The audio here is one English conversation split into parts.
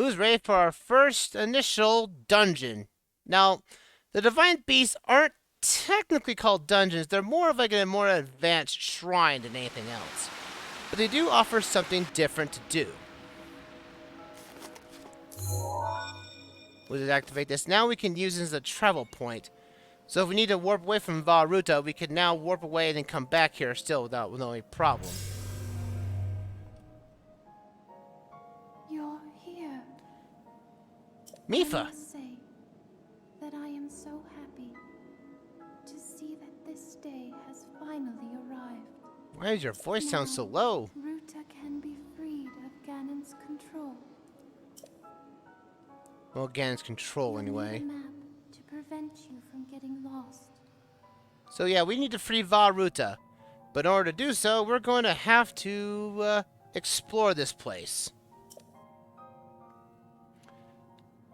Who's ready for our first initial dungeon? Now, the Divine Beasts aren't technically called dungeons. They're more of like a more advanced shrine than anything else. But they do offer something different to do. We'll just activate this. Now we can use this as a travel point. So if we need to warp away from Ruta, we can now warp away and then come back here still without no problem. You're here. Mifa! I must say that I am so happy to see that this day has finally arrived. Why does your voice sound so low? Ruta can be freed of Ganon's control. Well, Ganon's control anyway. You'll need a map to prevent you from getting lost. So yeah, we need to free Ruta. But in order to do so, we're going to have to explore this place.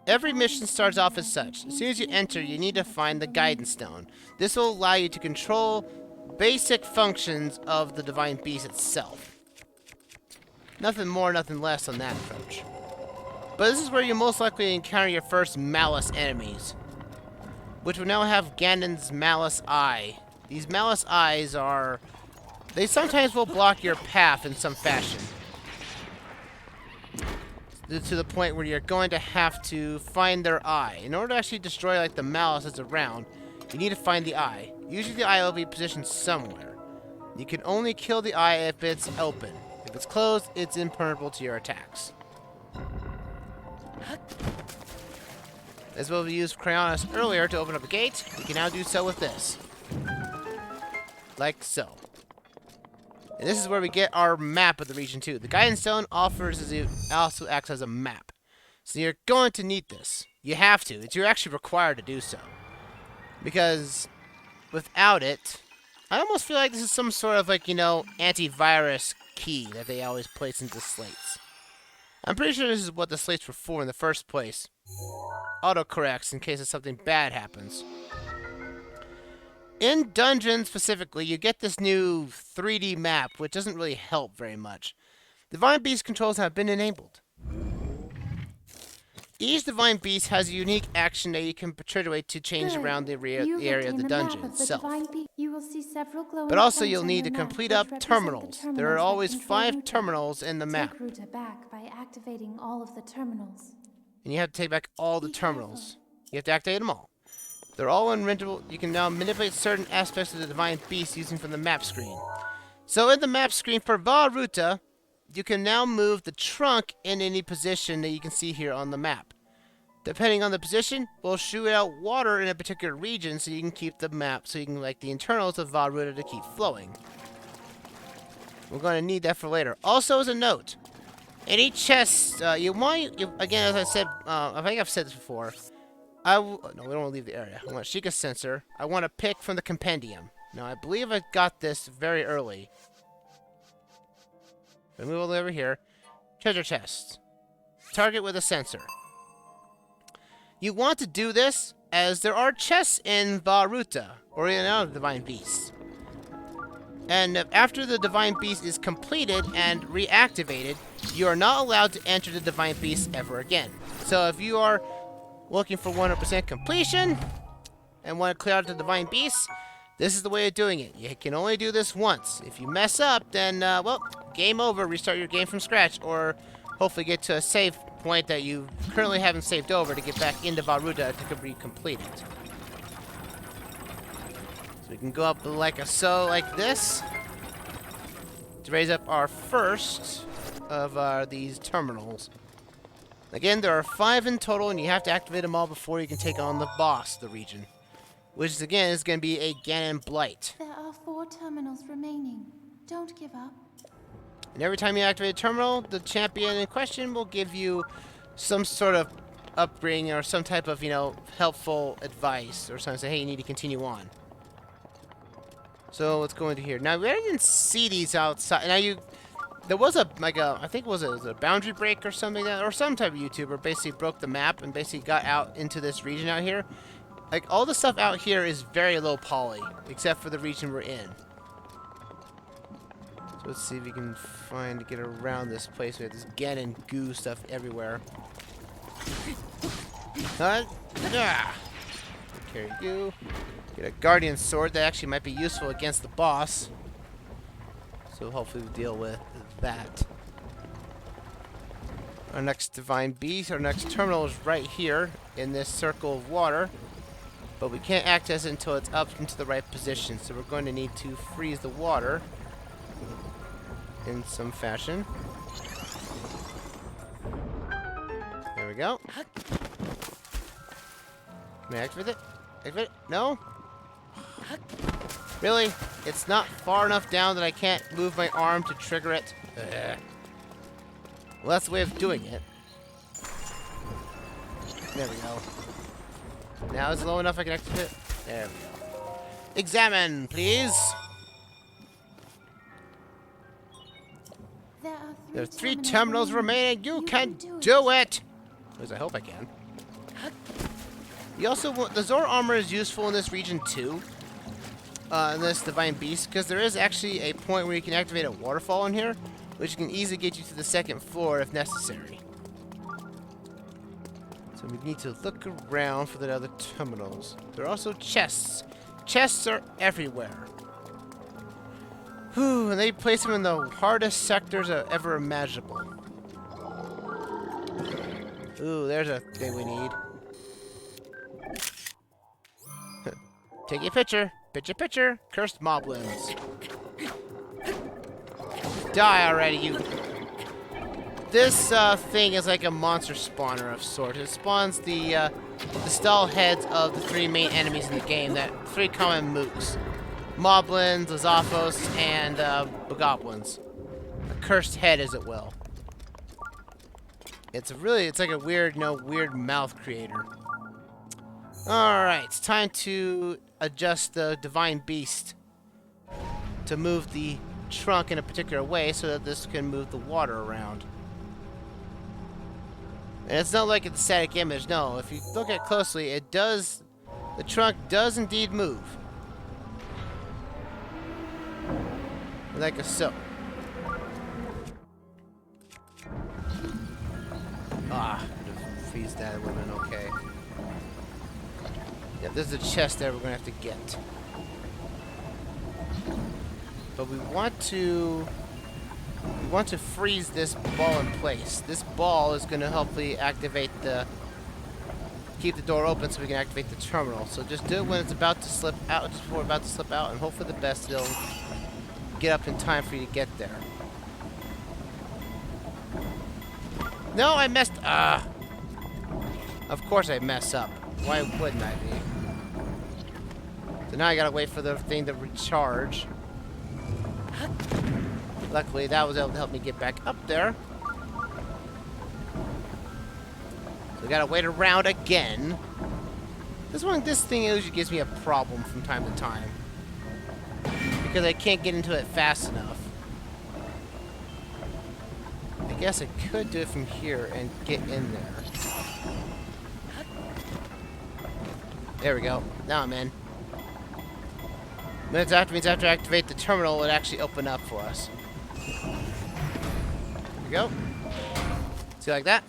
Every mission starts off as such. As soon as you enter, you need to find the Guidance Stone. This will allow you to control basic functions of the Divine Beast itself. Nothing more, nothing less on that approach. But this is where you most likely encounter your first Malice enemies, which will now have Ganon's Malice Eye. These Malice Eyes are... they sometimes will block your path in some fashion. To the point where you're going to have to find their eye. In order to actually destroy like the Malice that's around, you need to find the eye. Usually the eye will be positioned somewhere. You can only kill the eye if it's open. If it's closed, it's impermeable to your attacks. As well, we used Cryonis earlier to open up a gate. We can now do so with this. Like so. And this is where we get our map of the region too. The Guidance Stone also acts as a map. So you're going to need this. You have to. You're actually required to do so. Because without it, I almost feel like this is some sort of like, you know, antivirus key that they always place into slates. I'm pretty sure this is what the slates were for in the first place. Autocorrects in case something bad happens. In dungeons specifically, you get this new 3D map, which doesn't really help very much. Divine Beast controls have been enabled. Each Divine Beast has a unique action that you can perpetuate to change around the area of the dungeon itself. You will see several glowing But also points you'll on need your to map complete which up represent the terminals. There are that always control 5 Ruta. terminals in the map. Take Ruta back by activating all of the terminals. And you have to take back all the terminals. You have to activate them all. They're all unrentable. You can now manipulate certain aspects of the Divine Beast using from the map screen. So in the map screen for Ruta, you can now move the trunk in any position that you can see here on the map. Depending on the position, we'll shoot out water in a particular region so you can keep the map, so you can like the internals of Ruta to keep flowing. We're going to need that for later. Also as a note, any chests, again, as I said, I think I've said this before, no, we don't want to leave the area. I want Sheikah's sensor. I want to pick from the compendium. Now, I believe I got this very early. We move all over here. Treasure chest. Target with a sensor. You want to do this as there are chests in Ruta, or in other Divine Beasts. And after the Divine Beast is completed and reactivated, you are not allowed to enter the Divine Beast ever again. So if you are looking for 100% completion and want to clear out the Divine Beast, this is the way of doing it. You can only do this once. If you mess up, then, well, game over. Restart your game from scratch, or hopefully get to a save point that you currently haven't saved over to get back into Ruta to complete it. So we can go up like this to raise up our first of these terminals. Again, there are 5 in total, and you have to activate them all before you can take on the boss of the region. Which, again, is going to be a Ganon Blight. There are 4 terminals remaining. Don't give up. And every time you activate a terminal, the champion in question will give you some sort of upbringing or some type of, you know, helpful advice. Or something, say, hey, you need to continue on. So, let's go into here. Now, we didn't see these outside. Now, there was I think it was a boundary break or something like that, or some type of YouTuber basically broke the map and basically got out into this region out here. Like, all the stuff out here is very low poly, except for the region we're in. So let's see if we can get around this place. We have this Ganon goo stuff everywhere. Yeah. Carry you. Get a guardian sword that actually might be useful against the boss. So hopefully we'll deal with that. Our next divine beast, our next terminal is right here in this circle of water. But we can't access it until it's up into the right position. So we're going to need to freeze the water in some fashion. There we go. Can I activate it? Activate it? No? Really? It's not far enough down that I can't move my arm to trigger it? Ugh. Well, that's the way of doing it. There we go. Now is it low enough I can activate it? There we go. Examine, please. There are three terminals remaining. You can do it. At least I hope I can. You also want, the Zor armor is useful in this region too. In this divine beast, because there is actually a point where you can activate a waterfall in here, which can easily get you to the second floor if necessary. So we need to look around for the other terminals. There are also chests. Chests are everywhere. Whew, and they place them in the hardest sectors ever imaginable. Ooh, there's a thing we need. Take a picture. Picture, picture. Cursed moblins. Die already, you. This thing is like a monster spawner of sorts. It spawns the stall heads of the three main enemies in the game. That three common mooks: moblins, Lazaphos, and bogoblins. A cursed head, as it will. It's like a weird, weird mouth creator. Alright, it's time to adjust the divine beast to move the trunk in a particular way so that this can move the water around. And it's not like it's a static image, no. If you look at it closely, it does, the trunk does indeed move. Like so. Ah, freeze that, it would have been okay. Yeah, there's a chest there we're gonna have to get. But we want to freeze this ball in place. This ball is gonna hopefully activate keep the door open so we can activate the terminal. So just do it when it's about to slip out, just before we're about to slip out, and hope for the best it'll get up in time for you to get there. No, I messed. Of course I mess up. Why wouldn't I be? So now I gotta wait for the thing to recharge. Luckily, that was able to help me get back up there. So we gotta wait around again. This thing usually gives me a problem from time to time. Because I can't get into it fast enough. I guess I could do it from here and get in there. There we go. Now I'm in. Minutes after means after I activate the terminal, it actually open up for us. There we go. See, like that?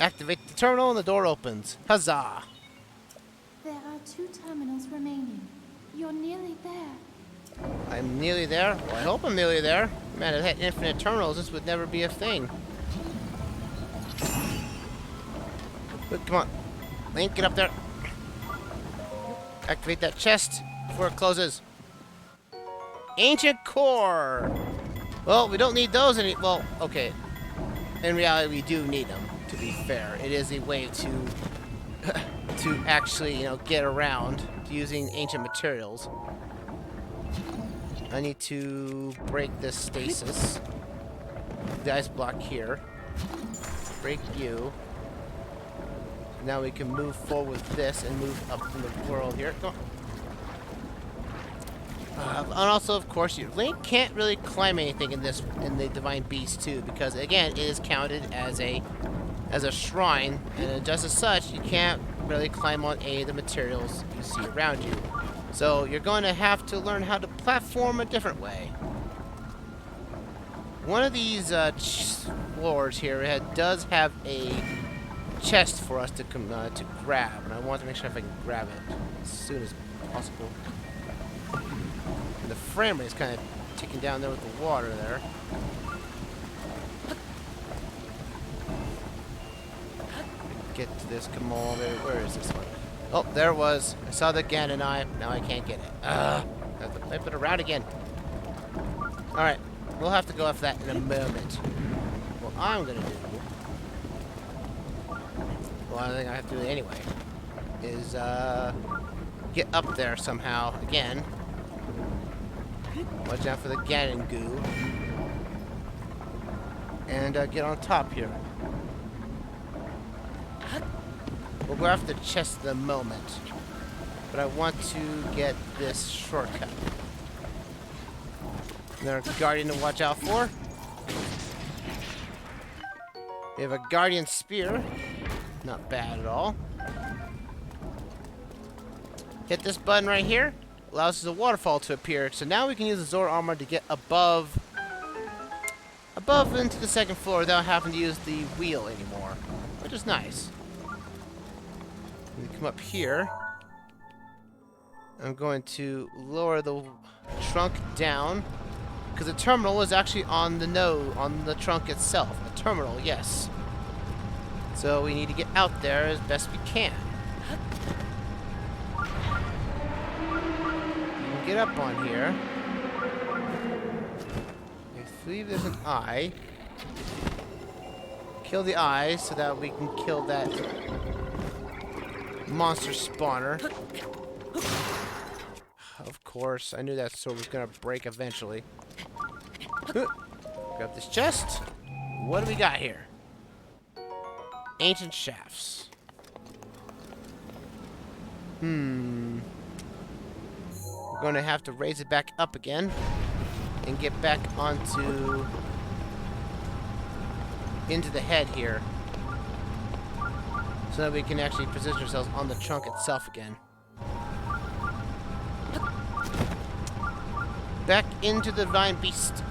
Activate the terminal and the door opens. Huzzah! There are 2 terminals remaining. You're nearly there. I'm nearly there? Well, I hope I'm nearly there. Man, if I had infinite terminals, this would never be a thing. Look, come on. Link, get up there. Activate that chest before it closes. Ancient core! Well, we don't need those any... Well, okay. In reality, we do need them, to be fair. It is a way to... to actually, get around using ancient materials. I need to break this stasis. The ice block here. Break you. Now we can move forward with this and move up in the world here. Go on. And also, of course, Link can't really climb anything in the Divine Beast too, because again, it is counted as a shrine, and just as such, you can't really climb on any of the materials you see around you. So you're going to have to learn how to platform a different way. One of these floors here does have a chest for us to grab, and I want to make sure if I can grab it as soon as possible. And the frame rate is kind of ticking down there with the water there. Get to this. Come on, baby. Where is this one? Oh, there it was. I saw the Ganon eye. Now I can't get it. I have to flip it around again. Alright. We'll have to go after that in a moment. What I'm going to do... Well, I think I have to do it anyway. Is, get up there somehow again. Watch out for the Ganon goo. And, get on top here. We'll go after the chest in a moment. But I want to get this shortcut. There's a guardian to watch out for. We have a guardian spear. Not bad at all. Hit this button right here. Allows the waterfall to appear. So now we can use the Zora armor to get above into the second floor without having to use the wheel anymore. Which is nice. We come up here. I'm going to lower the trunk down. Because the terminal is actually on the trunk itself. A terminal, yes. So we need to get out there as best we can. We can get up on here. I believe there's an eye. Kill the eye so that we can kill that monster spawner. Of course, I knew that sword was gonna break eventually. Grab this chest. What do we got here? Ancient shafts. We're gonna have to raise it back up again and get back into the head here so that we can actually position ourselves on the trunk itself again. Back into the Divine Beast.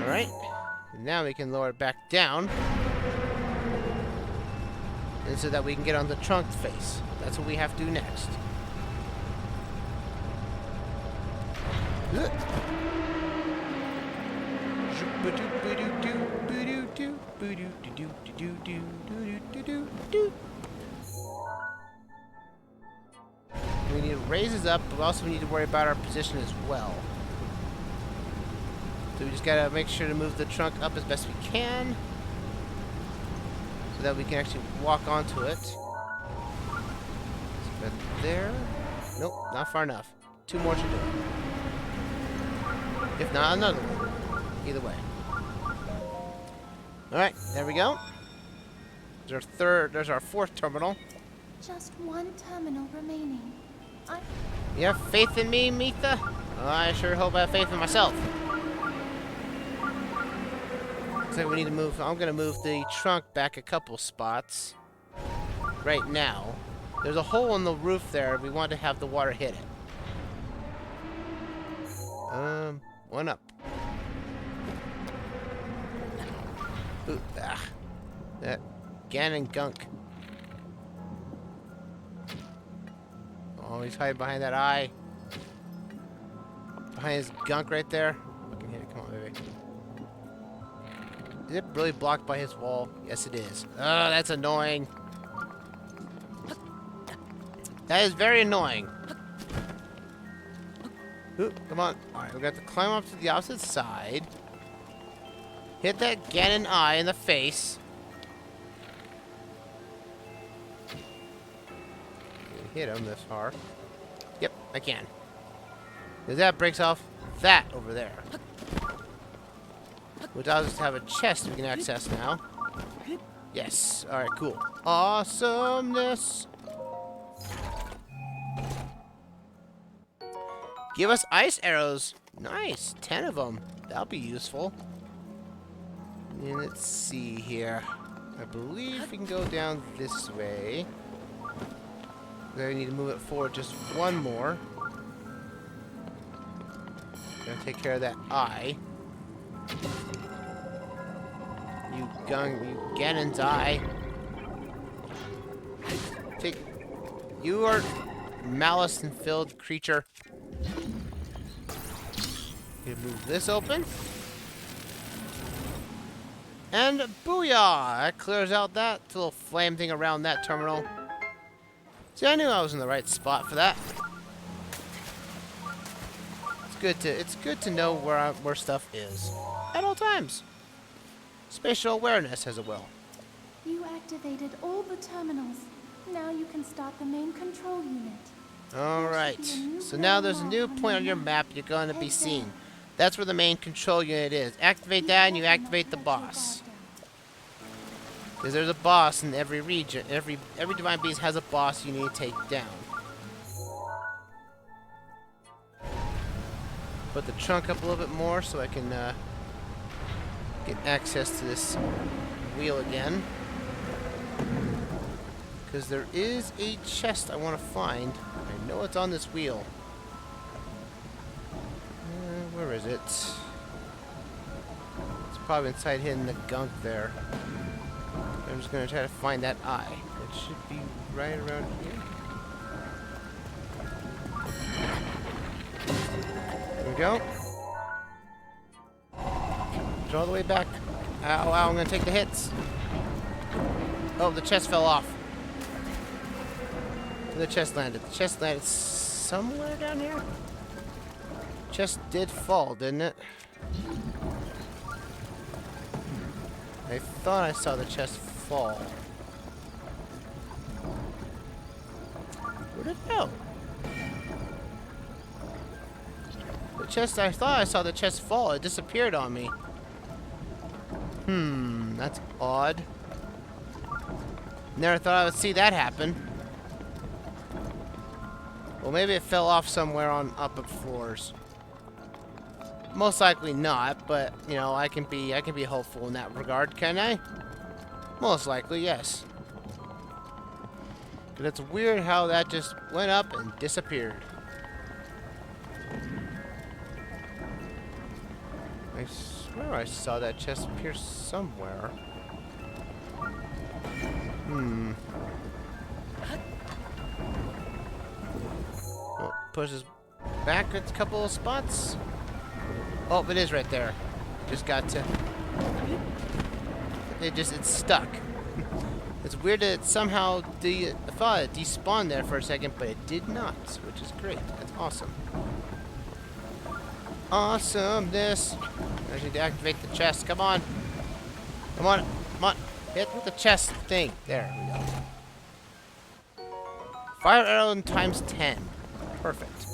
Alright. Now we can lower it back down. And so that we can get on the trunk face. That's what we have to do next. We need raises up, but also we need to worry about our position as well. So we just gotta make sure to move the trunk up as best we can, so that we can actually walk onto it. Right there. Nope, not far enough. Two more to do. If not, another one. Either way. Alright, there we go. There's our fourth terminal. Just one terminal remaining. You have faith in me, Mitha? Well, I sure hope I have faith in myself. Looks like we need to move. I'm gonna move the trunk back a couple spots. Right now. There's a hole in the roof there. We want to have the water hit it. One up. Ooh, that Ganon gunk. Oh, he's hiding behind that eye. Behind his gunk right there. I can hit it. Come on, baby. Is it really blocked by his wall? Yes, it is. Oh, that's annoying. That is very annoying. Ooh, come on. Alright, we got to climb up to the opposite side. Hit that Ganon eye in the face. Hit him this far. Yep, I can. Because that breaks off that over there. Which I'll just have a chest we can access now. Yes. Alright, cool. Awesomeness. Give us ice arrows. Nice. 10 of them. That'll be useful. And let's see here. I believe we can go down this way. I need to move it forward just one more. Gonna take care of that eye. You Ganon, die. You are malice and filled creature. You move this open. And booyah! That clears out that little flame thing around that terminal. See, I knew I was in the right spot for that. It's good to know where stuff is at all times. Spatial awareness, as it will. You activated all the terminals. Now you can start the main control unit. Alright, so now there's a new point on your map you're going to be seeing. That's where the main control unit is. Activate that and you activate the boss. Because there's a boss in every region. Every Divine Beast has a boss you need to take down. Put the trunk up a little bit more so I can get access to this wheel again. Because there is a chest I want to find. I know it's on this wheel. Where is it? It's probably inside hidden in the gunk there. I'm just going to try to find that eye. It should be right around here. There we go. It's all the way back. Ow, ow, I'm going to take the hits. Oh, the chest fell off. The chest landed. The chest landed somewhere down here? Chest did fall, didn't it? I thought I saw the chest fall. Where'd it go? The chest, I thought I saw the chest fall. It disappeared on me. That's odd. Never thought I would see that happen. Well, maybe it fell off somewhere on upper floors. Most likely not, but you know, I can be hopeful in that regard, can I? Most likely, yes. But it's weird how that just went up and disappeared. I swear I saw that chest appear somewhere. Oh, pushes back a couple of spots. Oh, it is right there. Just got to... It's stuck. It's weird that it somehow... I thought it despawned there for a second, but it did not, which is great. That's awesome. Awesomeness. I need to activate the chest. Come on. Come on. Come on. Hit the chest thing. There we go. Fire arrow times 10. Perfect.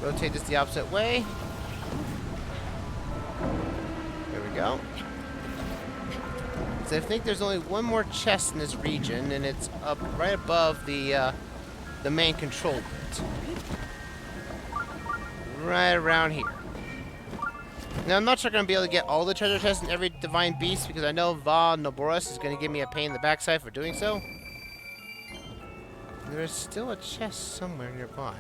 Rotate this the opposite way. There we go. So I think there's only one more chest in this region, and it's up right above the main control unit. Right around here. Now I'm not sure I'm going to be able to get all the treasure chests in every Divine Beast, because I know Va Noboris is going to give me a pain in the backside for doing so. There's still a chest somewhere nearby.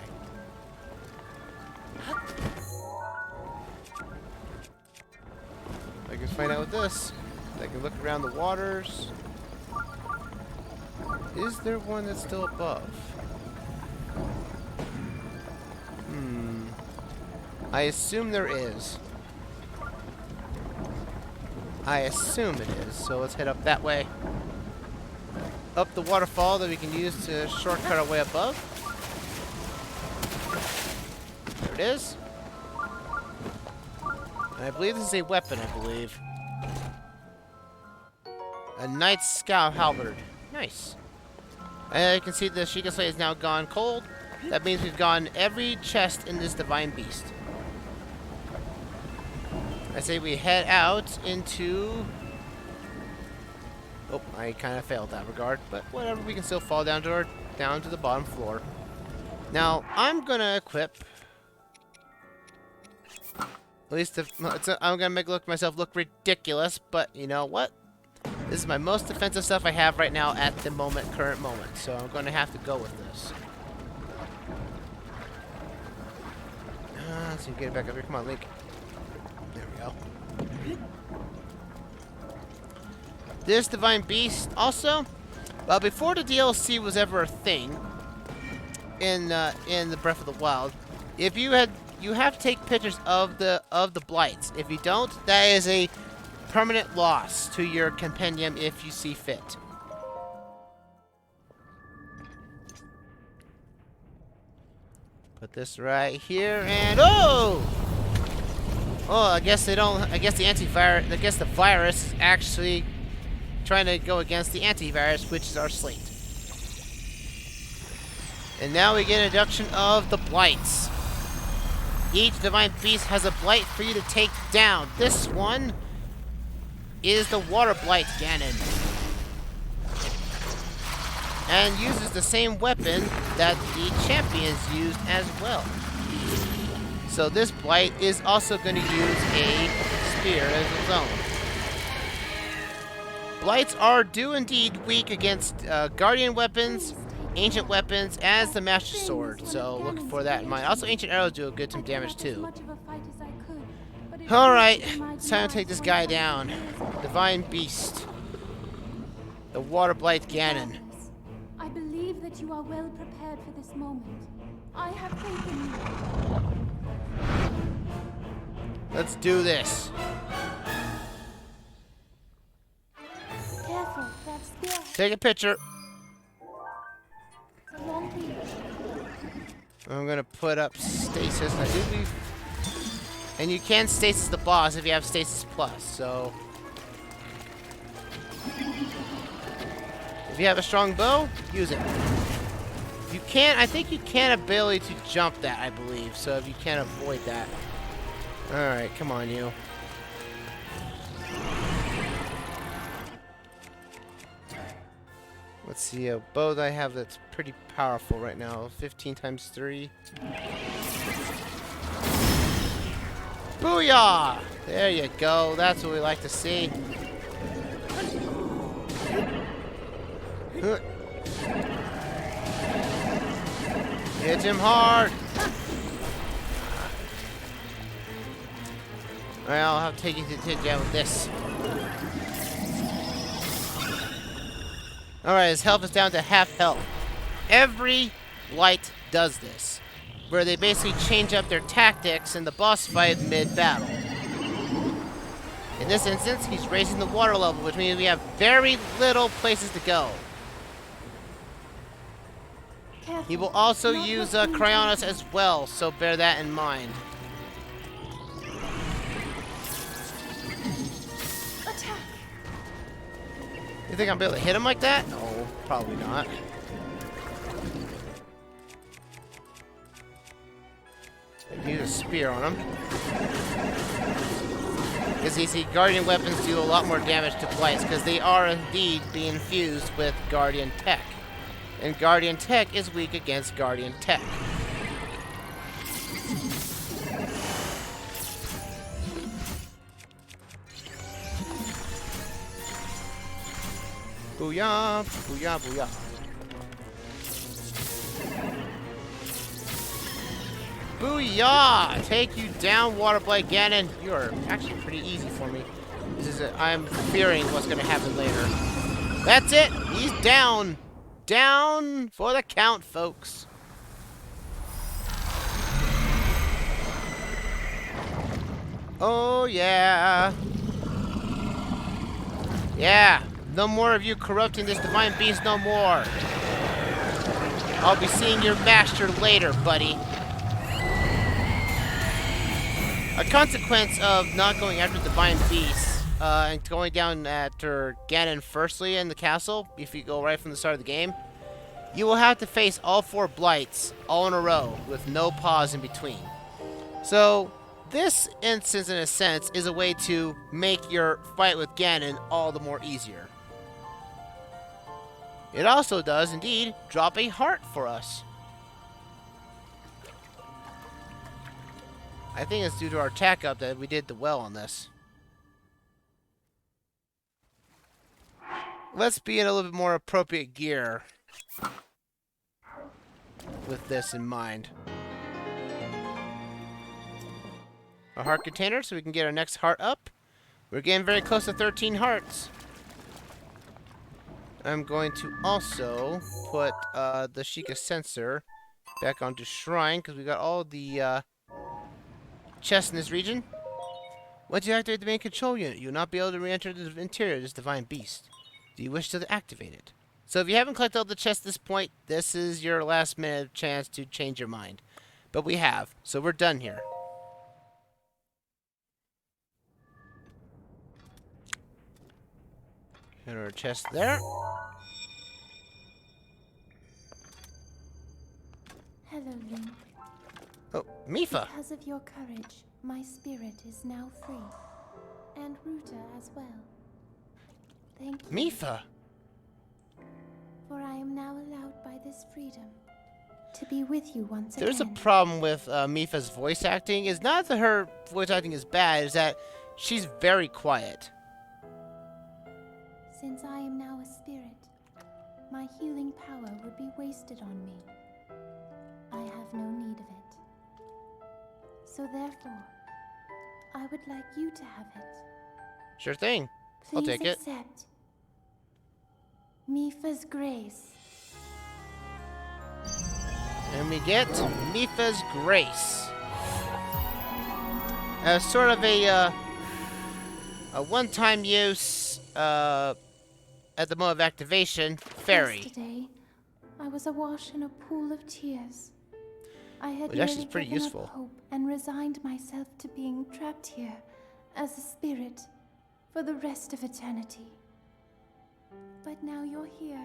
I can find out with this. I can look around the waters. Is there one that's still above? I assume there is. I assume it is, so let's head up that way. Up the waterfall that we can use to shortcut our way above. There it is. And I believe this is a weapon, I believe. A Knight's Scout Halberd. Nice. And you can see the Sheikah Slate is now gone cold. That means we've gotten every chest in this Divine Beast. I say we head out into... Oh, I kind of failed that regard, but whatever, we can still fall down to the bottom floor. Now, I'm gonna equip... At least if... I'm gonna make myself look ridiculous, but you know what? This is my most defensive stuff I have right now at the current moment, so I'm gonna have to go with this. Let's see, get it back up here. Come on, Link. There we go. this Divine Beast also, well, before the DLC was ever a thing in the Breath of the Wild, if you have to take pictures of the Blights. If you don't, that is a permanent loss to your compendium if you see fit. Put this right here, and oh! Oh, I guess they don't. I guess the antivirus. I guess the virus is actually trying to go against the antivirus, which is our slate. And now we get an introduction of the Blights. Each Divine Beast has a Blight for you to take down. This one is the Water Blight Ganon, and uses the same weapon that the champions used as well. So this Blight is also going to use a spear as its own. Blights do indeed weak against guardian weapons, ancient weapons, as the Master Sword. So look for that in mind. Also, ancient arrows do some damage too. Alright, it's time to take this guy down. Divine Beast. The Water Blight Ganon. I believe that you are well prepared for this moment. I have faith in you. Let's do this. Careful, that spear. Take a picture. It's a long reach. I'm gonna put up stasis. I do believe, and you can stasis the boss if you have stasis plus. So if you have a strong bow, use it. You can't. I think you can ability to jump that. I believe so. If you can't avoid that. All right, come on, you. Let's see a bow that I have that's pretty powerful right now. 15 times 3. Booyah! There you go. That's what we like to see. Hit him hard. Alright, I'll have to take you to the down with this. Alright, his health is down to half health. Every Blight does this, where they basically change up their tactics in the boss fight mid-battle. In this instance, he's raising the water level, which means we have very little places to go. Careful. He will also use Cryonis as well, so bear that in mind. Attack. You think I'll be able to hit him like that? No, probably not. Use a spear on him. Because you see, Guardian weapons do a lot more damage to Blights, because they are indeed being fused with Guardian Tech. And Guardian Tech is weak against Guardian Tech. Booyah! Booyah, booyah. Booyah! Take you down, Water Blight Ganon. You are actually pretty easy for me. I'm fearing what's going to happen later. That's it! He's down! Down for the count, folks. Oh, yeah. Yeah. No more of you corrupting this Divine Beast, no more. I'll be seeing your master later, buddy. A consequence of not going after Divine Beasts and going down after Ganon firstly in the castle, if you go right from the start of the game, you will have to face all 4 Blights all in a row with no pause in between. So this instance, in a sense, is a way to make your fight with Ganon all the more easier. It also does, indeed, drop a heart for us. I think it's due to our attack up that we did well on this. Let's be in a little bit more appropriate gear with this in mind. A heart container so we can get our next heart up. We're getting very close to 13 hearts. I'm going to also put the Sheikah sensor back onto Shrine, because we got all the chests in this region. Once you activate the main control unit, you will not be able to re-enter the interior of this divine beast. Do you wish to activate it? So if you haven't collected all the chests at this point, this is your last minute chance to change your mind. But we have, so we're done here. Got our chest there. Hello, Link. Oh, Mipha. Because of your courage, my spirit is now free. And Ruta as well. Thank you. Mipha. For I am now allowed by this freedom to be with you once again. There's a problem with Mipha's voice acting. It's not that her voice acting is bad, it's that she's very quiet. Since I am now a spirit, my healing power would be wasted on me. I have no need of it. So therefore, I would like you to have it. Sure thing. I'll take it. Please accept Mipha's grace. And we get Mipha's Grace. As sort of a one-time use, at the moment of activation, fairy. Yesterday, I was awash in a pool of tears. I had Which actually nearly is pretty given useful. up hope and resigned myself to being trapped here as a spirit for the rest of eternity. But now you're here.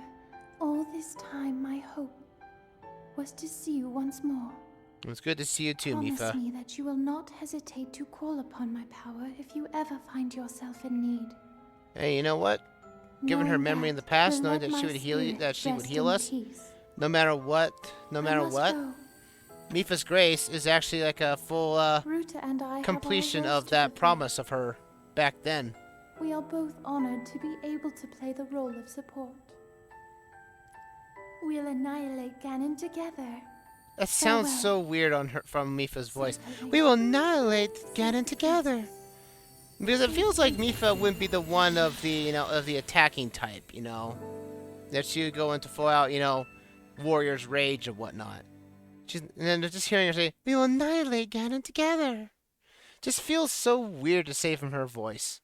All this time, my hope was to see you once more. It's good to see you too, Promise Mipha. me that you will not hesitate to call upon my power if you ever find yourself in need. Hey, you know what? Given her Knowing memory that in the past, will knowing let that she my would heal you, spirit that she would rest heal in us, peace. no matter what, I must go. Mipha's Grace is actually like a full Ruta and I completion have our roles of to that fulfill. promise of her back then. We are both honored to be able to play the role of support. We'll annihilate Ganon together. That sounds Farewell. so weird on her from Mipha's voice. Farewell. We will annihilate Ganon together. Because it feels like Mipha wouldn't be the one of the, of the attacking type, that she would go into full out, warrior's rage or whatnot. And then just hearing her say, "We will annihilate Ganon together," just feels so weird to say from her voice.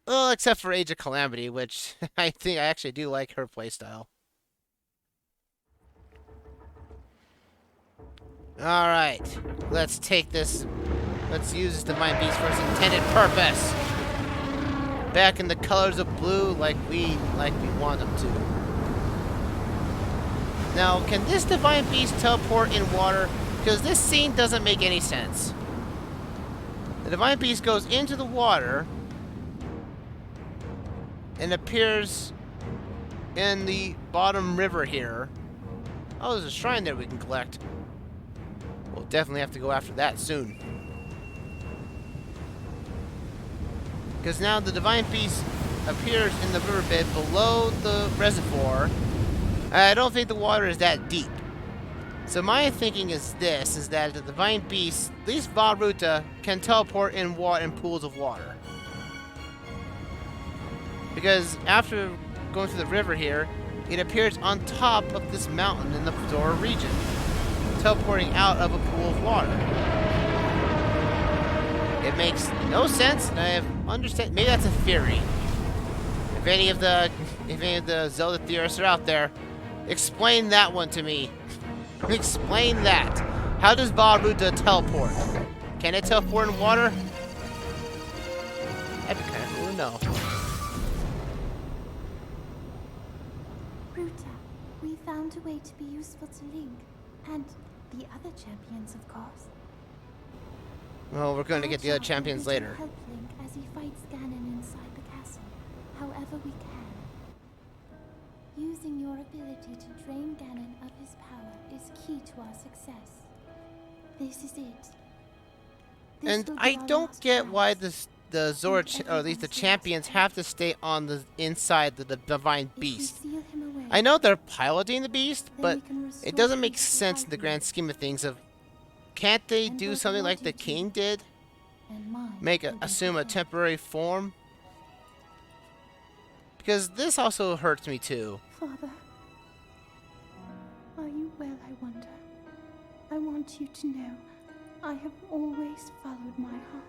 Well, except for Age of Calamity, which I think I actually do like her playstyle. Alright, let's take this. Let's use this Divine Beast for its intended purpose. Back in the colors of blue like we want them to. Now, can this Divine Beast teleport in water? Because this scene doesn't make any sense. The Divine Beast goes into the water and appears in the bottom river here. Oh, there's a shrine there we can collect. We'll definitely have to go after that soon. Because now the Divine Beast appears in the riverbed below the reservoir. I don't think the water is that deep. So my thinking is this, is that the Divine Beast, at least Vah Ruta, can teleport in pools of water. Because after going through the river here, it appears on top of this mountain in the Fedora region, teleporting out of a pool of water. It makes no sense, and I understand. Maybe that's a theory. If any of the Zelda theorists are out there, explain that one to me. Explain that. How does Vah Ruta teleport? Can it teleport in water? That'd be kind of cool to know. Ruta, we found a way to be useful to Link, and the other champions, of course. Well, we're going to Our get the other job champions will be to later. help Link as he fights Ganon inside the castle, however we can. Using your ability to drain Ganon of his power is key to our success. This is it. This And will be I our don't last get chance. why the Zora, or at least the champions, have to stay on the inside the Divine If we Beast. seal him away, I know they're piloting the beast, then but we can restore it doesn't make peace to sense in the Hyrule grand scheme of things. Can't they And do both something your like the duty king did? and mine will be Assume a fulfilled. temporary form? Because this also hurts me too. Father, are you well, I wonder? I want you to know I have always followed my heart.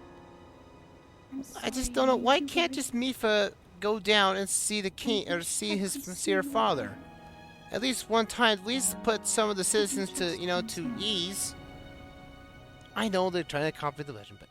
I just don't know. Why can't just Mifa go down and see the king, or see his sincere father? At least one time, at least put some of the citizens to, you know, to ease. I know they're trying to copy the legend, but